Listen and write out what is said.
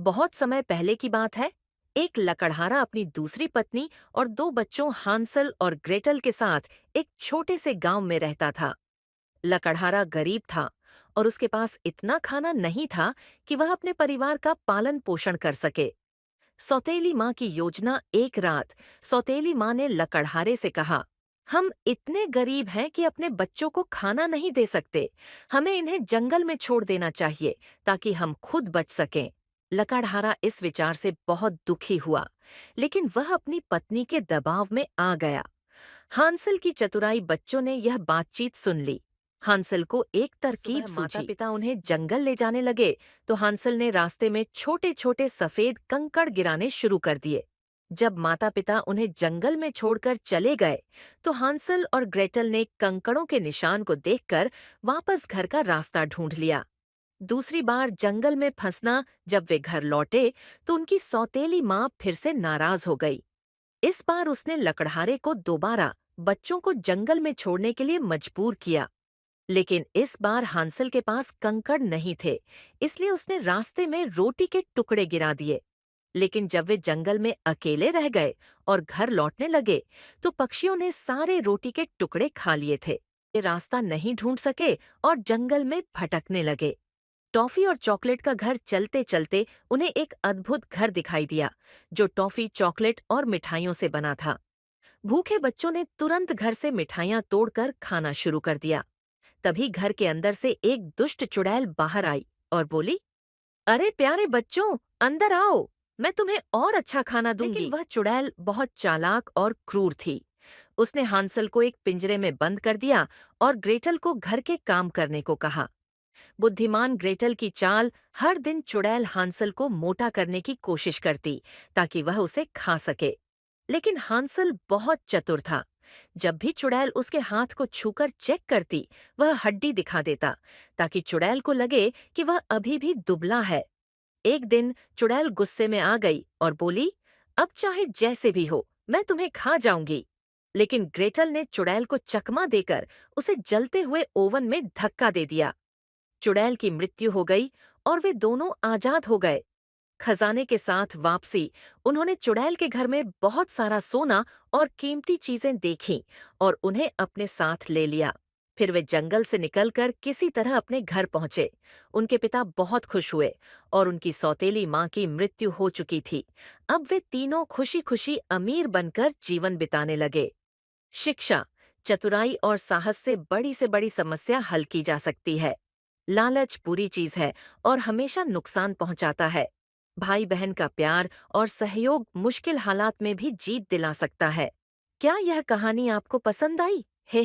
बहुत समय पहले की बात है। एक लकड़हारा अपनी दूसरी पत्नी और दो बच्चों हांसल और ग्रेटल के साथ एक छोटे से गांव में रहता था। लकड़हारा गरीब था और उसके पास इतना खाना नहीं था कि वह अपने परिवार का पालन पोषण कर सके। सौतेली माँ की योजना। एक रात सौतेली माँ ने लकड़हारे से कहा, हम इतने गरीब हैं कि अपने बच्चों को खाना नहीं दे सकते। हमें इन्हें जंगल में छोड़ देना चाहिए ताकि हम खुद बच सकें। लकड़हारा इस विचार से बहुत दुखी हुआ, लेकिन वह अपनी पत्नी के दबाव में आ गया। हांसल की चतुराई बच्चों ने यह बातचीत सुन ली। हांसल को एक तरकीब सूझी। माता पिता उन्हें जंगल ले जाने लगे तो हांसल ने रास्ते में छोटे छोटे सफेद कंकड़ गिराने शुरू कर दिए। जब माता पिता उन्हें जंगल में छोड़कर चले गए तो हांसल और ग्रेटल ने कंकड़ों के निशान को देखकर वापस घर का रास्ता ढूंढ लिया। दूसरी बार जंगल में फंसना। जब वे घर लौटे तो उनकी सौतेली माँ फिर से नाराज हो गई। इस बार उसने लकड़हारे को दोबारा बच्चों को जंगल में छोड़ने के लिए मजबूर किया। लेकिन इस बार हांसल के पास कंकड़ नहीं थे, इसलिए उसने रास्ते में रोटी के टुकड़े गिरा दिए। लेकिन जब वे जंगल में अकेले रह गए और घर लौटने लगे तो पक्षियों ने सारे रोटी के टुकड़े खा लिए थे। वे रास्ता नहीं ढूंढ सके और जंगल में भटकने लगे। टॉफी और चॉकलेट का घर चलते चलते उन्हें एक अद्भुत घर दिखाई दिया, जो टॉफी, चॉकलेट और मिठाइयों से बना था। भूखे बच्चों ने तुरंत घर से मिठाइयां तोड़कर खाना शुरू कर दिया। तभी घर के अंदर से एक दुष्ट चुड़ैल बाहर आई और बोली, अरे प्यारे बच्चों, अंदर आओ, मैं तुम्हें और अच्छा खाना दूंगी। लेकिन वह चुड़ैल बहुत चालाक और क्रूर थी। उसने हांसल को एक पिंजरे में बंद कर दिया और ग्रेटल को घर के काम करने को कहा। बुद्धिमान ग्रेटल की चाल, हर दिन चुड़ैल हांसल को मोटा करने की कोशिश करती ताकि वह उसे खा सके। लेकिन हांसल बहुत चतुर था। जब भी चुड़ैल उसके हाथ को छूकर चेक करती, वह हड्डी दिखा देता ताकि चुड़ैल को लगे कि वह अभी भी दुबला है। एक दिन चुड़ैल गुस्से में आ गई और बोली, अब चाहे जैसे भी हो, मैं तुम्हें खा जाऊंगी। लेकिन ग्रेटल ने चुड़ैल को चकमा देकर उसे जलते हुए ओवन में धक्का दे दिया। चुड़ैल की मृत्यु हो गई और वे दोनों आजाद हो गए। खजाने के साथ वापसी। उन्होंने चुड़ैल के घर में बहुत सारा सोना और कीमती चीजें देखीं और उन्हें अपने साथ ले लिया। फिर वे जंगल से निकलकर किसी तरह अपने घर पहुंचे। उनके पिता बहुत खुश हुए और उनकी सौतेली माँ की मृत्यु हो चुकी थी। अब वे तीनों खुशी खुशी अमीर बनकर जीवन बिताने लगे। शिक्षा। चतुराई और साहस से बड़ी समस्या हल की जा सकती है। लालच बुरी चीज है और हमेशा नुकसान पहुंचाता है। भाई बहन का प्यार और सहयोग मुश्किल हालात में भी जीत दिला सकता है। क्या यह कहानी आपको पसंद आई? हे